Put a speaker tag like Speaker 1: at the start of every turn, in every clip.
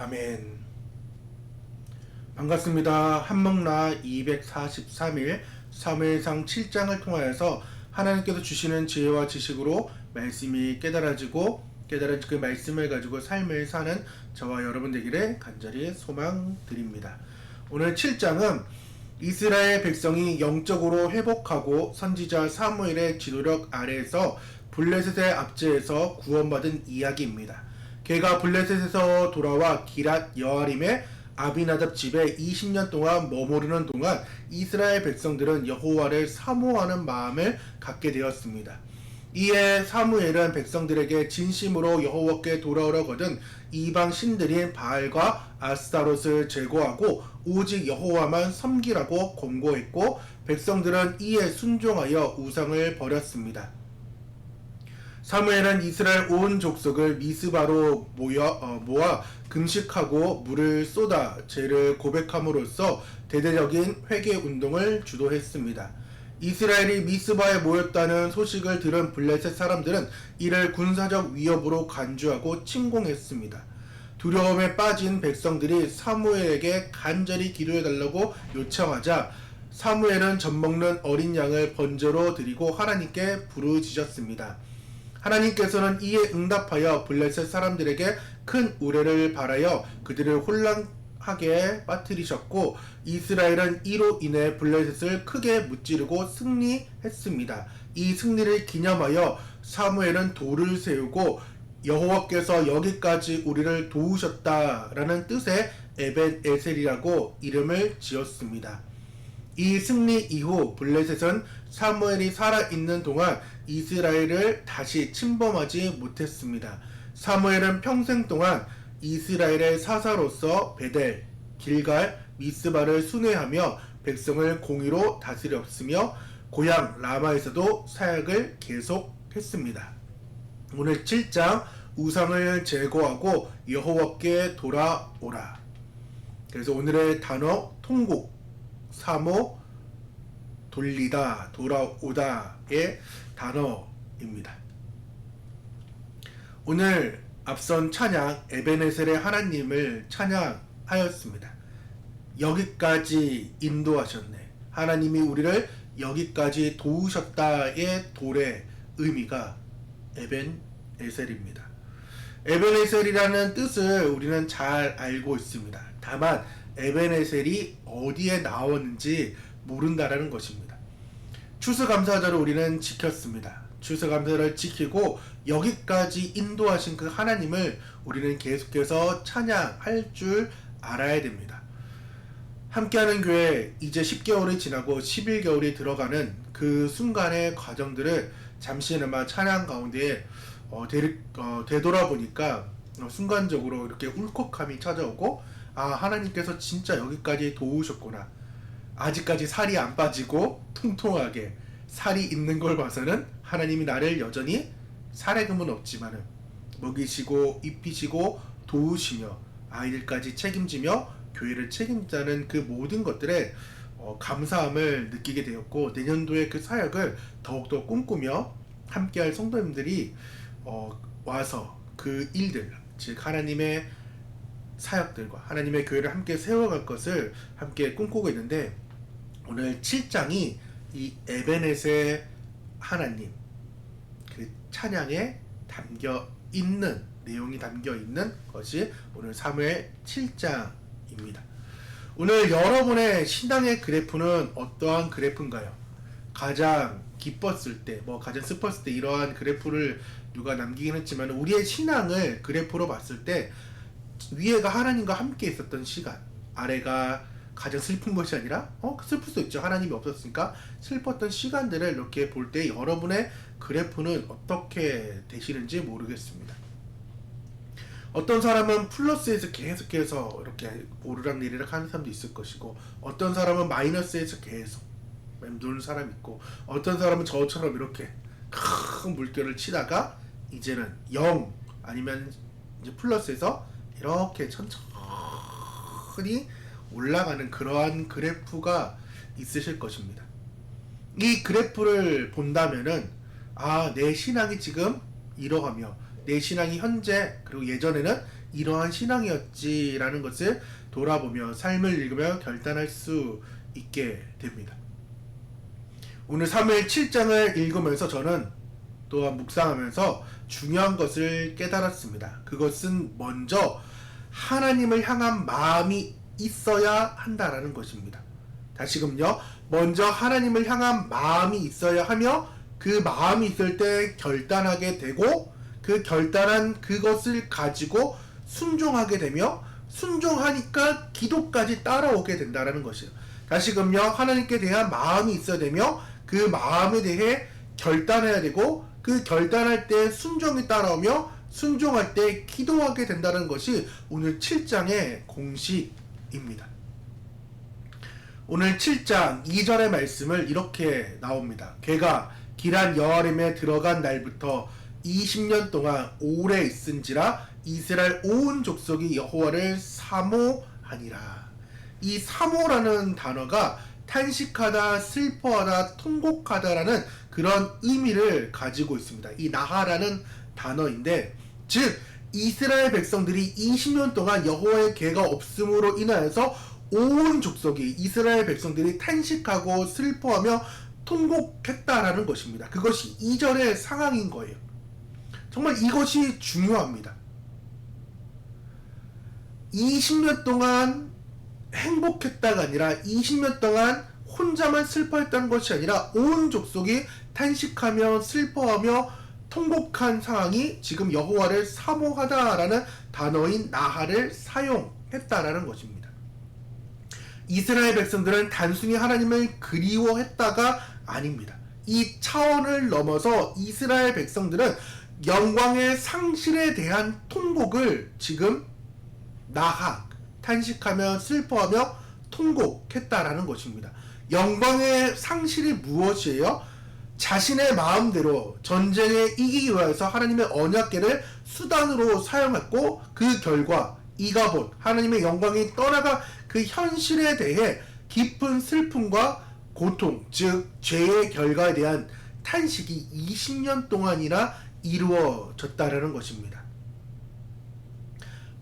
Speaker 1: 아멘. 반갑습니다. 한목나 243일 사무엘상 7장을 통하여서 하나님께서 주시는 지혜와 지식으로 말씀이 깨달아지고 깨달은 그 말씀을 가지고 삶을 사는 저와 여러분 되기를 간절히 소망드립니다. 오늘 7장은 이스라엘 백성이 영적으로 회복하고 선지자 사무엘의 지도력 아래에서 블레셋의 압제에서 구원받은 이야기입니다. 걔가 블레셋에서 돌아와 기랏 여아림의 아비나답 집에 20년 동안 머무르는 동안 이스라엘 백성들은 여호와를 사모하는 마음을 갖게 되었습니다. 이에 사무엘은 백성들에게 진심으로 여호와께 돌아오려거든 이방 신들인 바알과 아스타롯을 제거하고 오직 여호와만 섬기라고 권고했고, 백성들은 이에 순종하여 우상을 버렸습니다. 사무엘은 이스라엘 온 족속을 미스바로 모아 금식하고 물을 쏟아 죄를 고백함으로써 대대적인 회개 운동을 주도했습니다. 이스라엘이 미스바에 모였다는 소식을 들은 블레셋 사람들은 이를 군사적 위협으로 간주하고 침공했습니다. 두려움에 빠진 백성들이 사무엘에게 간절히 기도해달라고 요청하자 사무엘은 젖먹는 어린 양을 번제로 드리고 하나님께 부르짖었습니다. 하나님께서는 이에 응답하여 블레셋 사람들에게 큰 우레를 발하여 그들을 혼란하게 빠뜨리셨고, 이스라엘은 이로 인해 블레셋을 크게 무찌르고 승리했습니다. 이 승리를 기념하여 사무엘은 돌을 세우고 여호와께서 여기까지 우리를 도우셨다라는 뜻의 에벤에셀이라고 이름을 지었습니다. 이 승리 이후 블레셋은 사무엘이 살아있는 동안 이스라엘을 다시 침범하지 못했습니다. 사무엘은 평생 동안 이스라엘의 사사로서 베델, 길갈, 미스바를 순회하며 백성을 공의로 다스렸으며 고향 라마에서도 사역을 계속했습니다. 오늘 7장 우상을 제거하고 여호와께 돌아오라. 그래서 오늘의 단어 통곡, 사모, 돌리다, 돌아오다의 단어입니다. 오늘 앞선 찬양 에벤에셀의 하나님을 찬양하였습니다. 여기까지 인도하셨네. 하나님이 우리를 여기까지 도우셨다의 돌의 의미가 에벤에셀입니다. 에벤에셀이라는 뜻을 우리는 잘 알고 있습니다. 다만 에벤에셀이 어디에 나왔는지 모른다라는 것입니다. 추수감사절을 우리는 지켰습니다. 추수감사절을 지키고 여기까지 인도하신 그 하나님을 우리는 계속해서 찬양할 줄 알아야 됩니다. 함께하는 교회 이제 10개월이 지나고 11개월이 들어가는 그 순간의 과정들을 잠시나마 찬양 가운데 되돌아보니까 순간적으로 이렇게 울컥함이 찾아오고, 아, 하나님께서 진짜 여기까지 도우셨구나. 아직까지 살이 안 빠지고 통통하게 살이 있는 걸 봐서는 하나님이 나를 여전히 살해금은 없지만은 먹이시고 입히시고 도우시며 아이들까지 책임지며 교회를 책임자는 그 모든 것들에 감사함을 느끼게 되었고, 내년도에 그 사역을 더욱더 꿈꾸며 함께할 성도님들이 와서 그 일들, 즉 하나님의 사역들과 하나님의 교회를 함께 세워갈 것을 함께 꿈꾸고 있는데, 오늘 7장이 이 에벤에셀 하나님 그 찬양에 담겨있는 내용이 담겨있는 것이 오늘 사무엘 7장입니다. 오늘 여러분의 신앙의 그래프는 어떠한 그래프인가요? 가장 기뻤을 때, 가장 슬펐을 때 이러한 그래프를 누가 남기긴 했지만, 우리의 신앙을 그래프로 봤을 때 위에가 하나님과 함께 있었던 시간, 아래가 가장 슬픈 것이 아니라 슬플 수 있죠. 하나님이 없었으니까 슬펐던 시간들을 이렇게 볼 때 여러분의 그래프는 어떻게 되시는지 모르겠습니다. 어떤 사람은 플러스에서 계속해서 이렇게 오르락내리락 하는 사람도 있을 것이고, 어떤 사람은 마이너스에서 계속 맴도는 사람이 있고, 어떤 사람은 저처럼 이렇게 큰 물결을 치다가 이제는 0 아니면 이제 플러스에서 이렇게 천천히 올라가는 그러한 그래프가 있으실 것입니다. 이 그래프를 본다면은, 아, 내 신앙이 지금 이뤄가며 내 신앙이 현재, 그리고 예전에는 이러한 신앙이었지라는 것을 돌아보며 삶을 읽으며 결단할 수 있게 됩니다. 오늘 사무엘 7장을 읽으면서 저는 또한 묵상하면서 중요한 것을 깨달았습니다. 그것은 먼저 하나님을 향한 마음이 있어야 한다라는 것입니다. 다시금요. 먼저 하나님을 향한 마음이 있어야 하며 그 마음이 있을 때 결단하게 되고 그 결단한 그것을 가지고 순종하게 되며 순종하니까 기도까지 따라오게 된다는 것이에요. 다시금요. 하나님께 대한 마음이 있어야 되며 그 마음에 대해 결단해야 되고 그 결단할 때 순종이 따라오며 순종할 때 기도하게 된다는 것이 오늘 7장의 공식입니다. 오늘 7장 2절의 말씀을 이렇게 나옵니다. 걔가 기란 여아림에 들어간 날부터 20년 동안 오래 있은지라 이스라엘 온 족속이 여호와를 사모하니라. 이 사모라는 단어가 탄식하다, 슬퍼하다, 통곡하다라는 그런 의미를 가지고 있습니다. 이 나하라는 단어인데, 즉 이스라엘 백성들이 20년 동안 여호와의 계가 없음으로 인하여서 온 족속이 이스라엘 백성들이 탄식하고 슬퍼하며 통곡했다라는 것입니다. 그것이 2절의 상황인 거예요. 정말 이것이 중요합니다. 20년 동안 행복했다가 아니라 20년 동안 혼자만 슬퍼했다는 것이 아니라 온 족속이 탄식하며 슬퍼하며 통곡한 상황이 지금 여호와를 사모하다라는 단어인 나하를 사용했다라는 것입니다. 이스라엘 백성들은 단순히 하나님을 그리워했다가 아닙니다. 이 차원을 넘어서 이스라엘 백성들은 영광의 상실에 대한 통곡을 지금 나하, 탄식하며 슬퍼하며 통곡했다라는 것입니다. 영광의 상실이 무엇이에요? 자신의 마음대로 전쟁에 이기기 위해서 하나님의 언약궤를 수단으로 사용했고 그 결과 이가본 하나님의 영광이 떠나가 그 현실에 대해 깊은 슬픔과 고통, 즉 죄의 결과에 대한 탄식이 20년 동안이나 이루어졌다라는 것입니다.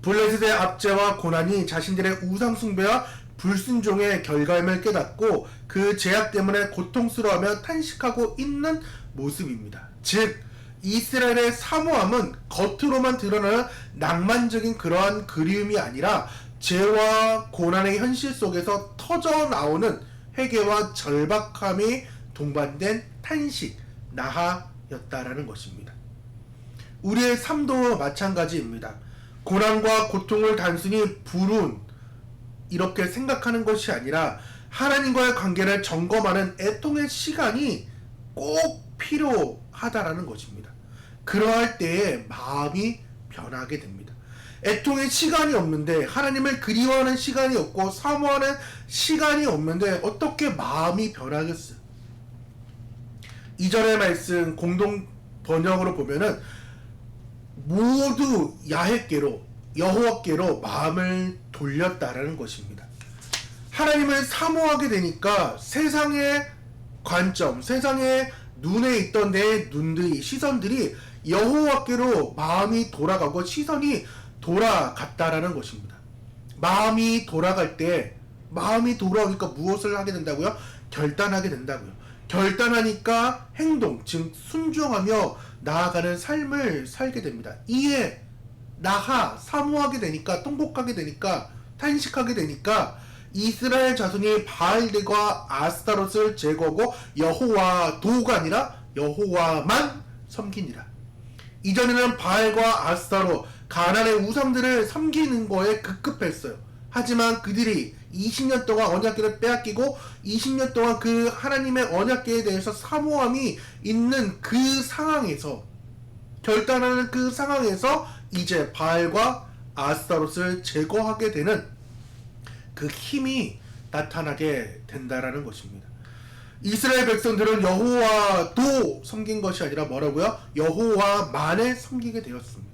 Speaker 1: 블레셋의 압제와 고난이 자신들의 우상숭배와 불순종의 결과임을 깨닫고 그 죄악 때문에 고통스러워하며 탄식하고 있는 모습입니다. 즉 이스라엘의 사모함은 겉으로만 드러나는 낭만적인 그러한 그리움이 아니라 죄와 고난의 현실 속에서 터져나오는 회개와 절박함이 동반된 탄식, 나하였다라는 것입니다. 우리의 삶도 마찬가지입니다. 고난과 고통을 단순히 불운 이렇게 생각하는 것이 아니라 하나님과의 관계를 점검하는 애통의 시간이 꼭 필요하다라는 것입니다. 그러할 때에 마음이 변하게 됩니다. 애통의 시간이 없는데 하나님을 그리워하는 시간이 없고 사모하는 시간이 없는데 어떻게 마음이 변하겠어요? 2절의 말씀 공동 번역으로 보면은 모두 야훼께로 여호와께로 마음을 돌렸다라는 것입니다. 하나님을 사모하게 되니까 세상의 관점, 세상의 눈에 있던 내 눈들이, 시선들이 여호와께로 마음이 돌아가고 시선이 돌아갔다라는 것입니다. 마음이 돌아갈 때, 마음이 돌아오니까 무엇을 하게 된다고요? 결단하게 된다고요. 결단하니까 행동, 즉 순종하며 나아가는 삶을 살게 됩니다. 이에 나하, 사모하게 되니까, 통곡하게 되니까, 탄식하게 되니까 이스라엘 자손이 바알들과 아스타롯을 제거하고 여호와도가 아니라 여호와만 섬기니라. 이전에는 바알과 아스타롯, 가나안의 우상들을 섬기는 거에 급급했어요. 하지만 그들이 20년 동안 언약궤를 빼앗기고 20년 동안 그 하나님의 언약궤에 대해서 사모함이 있는 그 상황에서, 결단하는 그 상황에서 이제 바알과 아스타롯을 제거하게 되는 그 힘이 나타나게 된다라는 것입니다. 이스라엘 백성들은 여호와도 섬긴 것이 아니라 뭐라고요? 여호와만을 섬기게 되었습니다.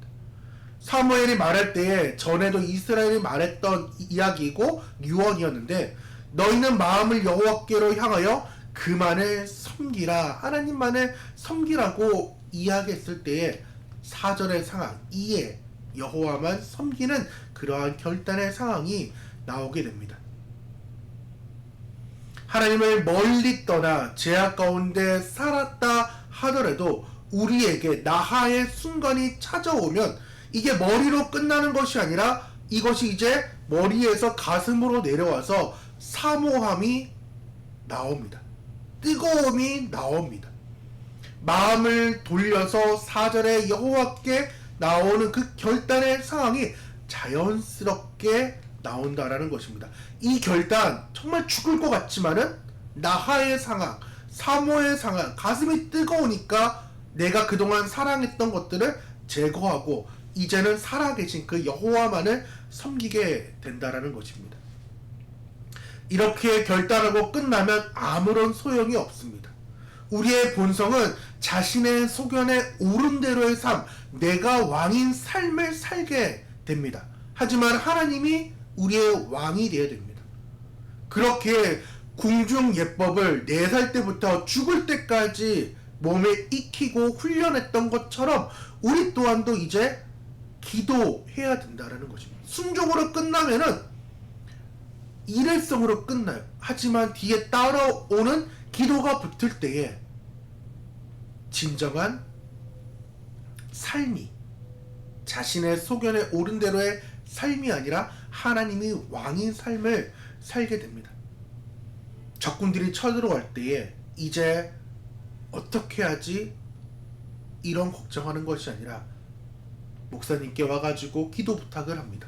Speaker 1: 사무엘이 말할 때에 전에도 이스라엘이 말했던 이야기고 유언이었는데, 너희는 마음을 여호와께로 향하여 그만을 섬기라, 하나님만을 섬기라고 이야기했을 때에 4절의 상황, 이에 여호와만 섬기는 그러한 결단의 상황이 나오게 됩니다. 하나님을 멀리 떠나 죄악 가운데 살았다 하더라도 우리에게 나하의 순간이 찾아오면 이게 머리로 끝나는 것이 아니라 이것이 이제 머리에서 가슴으로 내려와서 사모함이 나옵니다. 뜨거움이 나옵니다. 마음을 돌려서 사절에 여호와께 나오는 그 결단의 상황이 자연스럽게 나온다라는 것입니다. 이 결단 정말 죽을 것 같지만은 나하의 상황, 사모의 상황, 가슴이 뜨거우니까 내가 그동안 사랑했던 것들을 제거하고 이제는 살아계신 그 여호와만을 섬기게 된다라는 것입니다. 이렇게 결단하고 끝나면 아무런 소용이 없습니다. 우리의 본성은 자신의 소견에 옳은 대로의 삶, 내가 왕인 삶을 살게 됩니다. 하지만 하나님이 우리의 왕이 되어야 됩니다. 그렇게 궁중 예법을 4살 때부터 죽을 때까지 몸에 익히고 훈련했던 것처럼 우리 또한도 이제 기도해야 된다는 것입니다. 순종으로 끝나면은 일회성으로 끝나요. 하지만 뒤에 따라오는 기도가 붙을 때에 진정한 삶이 자신의 소견에 옳은 대로의 삶이 아니라 하나님이 왕인 삶을 살게 됩니다. 적군들이 쳐들어갈 때에 이제 어떻게 하지? 이런 걱정하는 것이 아니라 목사님께 와가지고 기도 부탁을 합니다.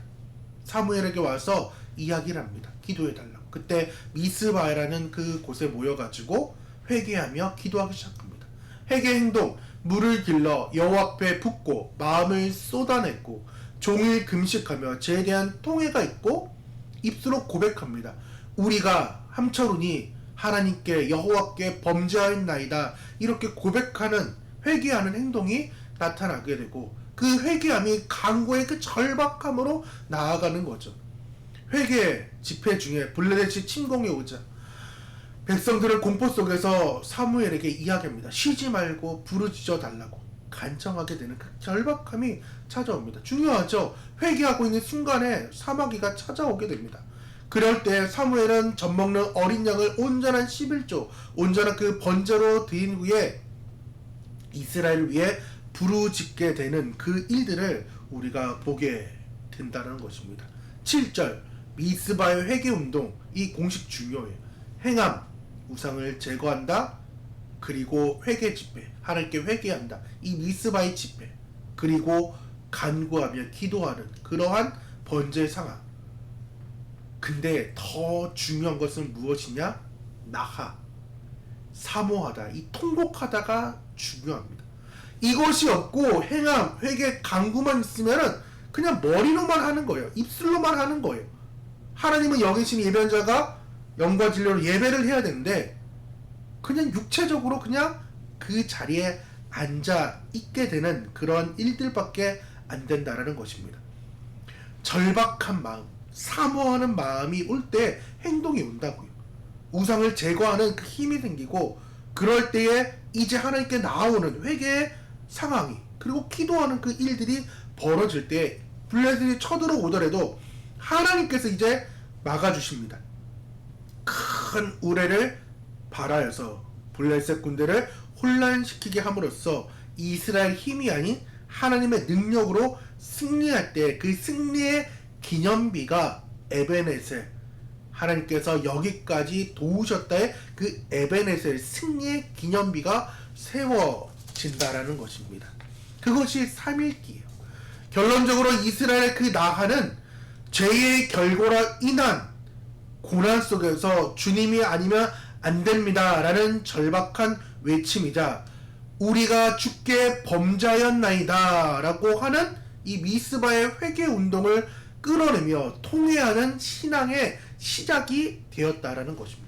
Speaker 1: 사무엘에게 와서 이야기를 합니다. 기도해달라고. 그때 미스바라는 그 곳에 모여가지고 회개하며 기도하기 시작합니다. 회개 행동, 물을 길러 여호와 앞에 붓고 마음을 쏟아냈고 종일 금식하며 죄에 대한 통회가 있고 입술로 고백합니다. 우리가 함철우니 하나님께 여호와께 범죄하였나이다. 이렇게 고백하는 회개하는 행동이 나타나게 되고 그 회개함이 강구의 그 절박함으로 나아가는 거죠. 회개 집회 중에 블레셋이 침공해 오자 백성들은 공포 속에서 사무엘에게 이야기합니다. 쉬지 말고 부르짖어 달라고 간청하게 되는 그 절박함이 찾아옵니다. 중요하죠. 회개하고 있는 순간에 사마귀가 찾아오게 됩니다. 그럴 때 사무엘은 젖먹는 어린 양을 온전한 11조 온전한 그 번제로 드린 후에 이스라엘을 위해 부르짖게 되는 그 일들을 우리가 보게 된다는 것입니다. 7절 미스바의 회개운동, 이 공식 중요해요. 행함, 우상을 제거한다. 그리고 회개 집회, 하나님께 회개한다. 이 미스바의 집회, 그리고 간구하며 기도하는 그러한 번제 상황. 근데 더 중요한 것은 무엇이냐? 나하, 사모하다, 이 통곡하다가 중요합니다. 이것이 없고 행함, 회개, 간구만 있으면은 그냥 머리로만 하는 거예요. 입술로만 하는 거예요. 하나님은 여기신 예배자가 영과 진리로 예배를 해야 되는데 그냥 육체적으로 그냥 그 자리에 앉아 있게 되는 그런 일들밖에 안 된다라는 것입니다. 절박한 마음, 사모하는 마음이 올 때 행동이 온다고요. 우상을 제거하는 그 힘이 생기고 그럴 때에 이제 하나님께 나오는 회개의 상황이 그리고 기도하는 그 일들이 벌어질 때 블레셋이 쳐들어오더라도 하나님께서 이제 막아주십니다. 큰 우레를 발하여서 블레셋 군대를 혼란시키게 함으로써 이스라엘 힘이 아닌 하나님의 능력으로 승리할 때 그 승리의 기념비가 에베네셀, 하나님께서 여기까지 도우셨다의 그 에베네셀 승리의 기념비가 세워진다라는 것입니다. 그것이 3일기예요. 결론적으로 이스라엘의 그 나하는 죄의 결과로 인한 고난 속에서 주님이 아니면 안 됩니다 라는 절박한 외침이자 우리가 주께 범죄하였나이다 라고 하는 이 미스바의 회개 운동을 끌어내며 통회하는 신앙의 시작이 되었다라는 것입니다.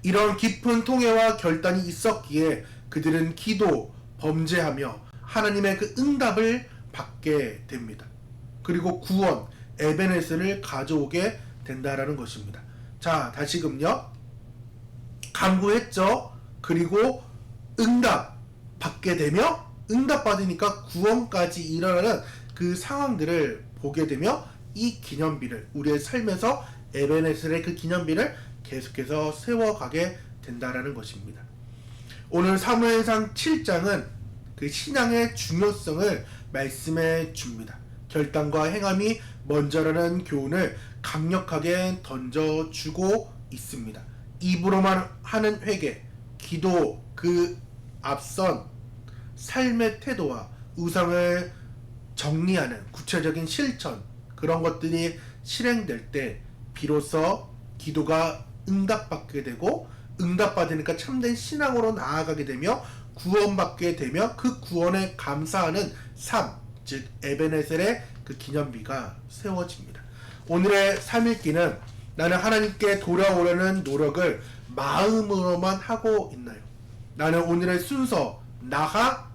Speaker 1: 이런 깊은 통회와 결단이 있었기에 그들은 기도, 범죄하며 하나님의 그 응답을 받게 됩니다. 그리고 구원, 에베네스를 가져오게 된다라는 것입니다. 자, 다시금요. 간구했죠. 그리고 응답 받게 되며 응답받으니까 구원까지 일어나는 그 상황들을 보게 되며 이 기념비를 우리의 삶에서 에베네셀의 그 기념비를 계속해서 세워가게 된다라는 것입니다. 오늘 사무엘상 7장은 그 신앙의 중요성을 말씀해 줍니다. 결단과 행함이 먼저라는 교훈을 강력하게 던져주고 있습니다. 입으로만 하는 회개, 기도, 그 앞선 삶의 태도와 우상을 정리하는 구체적인 실천, 그런 것들이 실행될 때 비로소 기도가 응답받게 되고, 응답받으니까 참된 신앙으로 나아가게 되며 구원받게 되며 그 구원에 감사하는 삶, 즉 에베네셀의 그 기념비가 세워집니다. 오늘의 3일기는 나는 하나님께 돌아오려는 노력을 마음으로만 하고 있나요? 나는 오늘의 순서, 나하,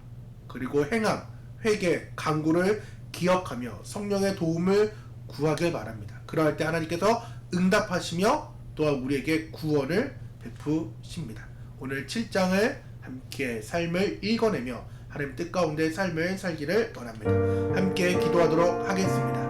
Speaker 1: 그리고 행함, 회개, 간구를 기억하며 성령의 도움을 구하길 바랍니다. 그러할 때 하나님께서 응답하시며 또한 우리에게 구원을 베푸십니다. 오늘 7장을 함께 삶을 읽어내며 하나님 뜻 가운데 삶을 살기를 원합니다. 함께 기도하도록 하겠습니다.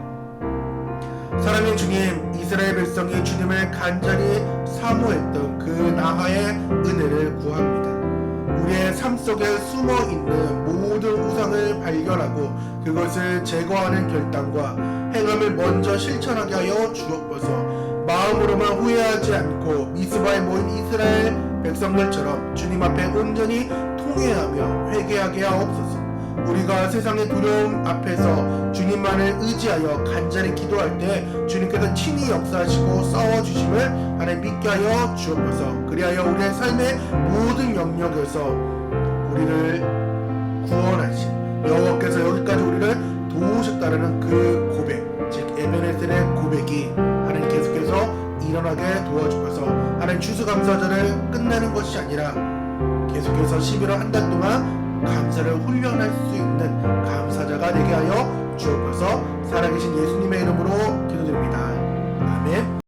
Speaker 1: 사랑의 주님, 이스라엘 백성이 주님을 간절히 사모했던 그 나하의 은혜를 구합니다. 우리의 삶 속에 숨어있는 모든 우상을 발견하고 그것을 제거하는 결단과 행함을 먼저 실천하게 하여 주옵소서. 마음으로만 후회하지 않고 미스바에 모인 이스라엘 백성들처럼 주님 앞에 온전히 통회하며 회개하게 하옵소서. 우리가 세상의 두려움 앞에서 주님만을 의지하여 간절히 기도할 때 주님께서 친히 역사하시고 싸워주심을 하나님 믿게 하여 주옵소서. 그리하여 우리의 삶의 모든 영역에서 우리를 구원하신 여호와께서 여기까지 우리를 도우셨다는 그 고백, 즉 에베네셀의 고백이 하나님 계속해서 일어나게 도와주셔서 하나님 추수감사절을 끝내는 것이 아니라 계속해서 11월 한 달 동안 감사를 훈련할 수 있는 감사자가 되게 하여 주옵소서. 살아계신 예수님의 이름으로 기도드립니다. 아멘.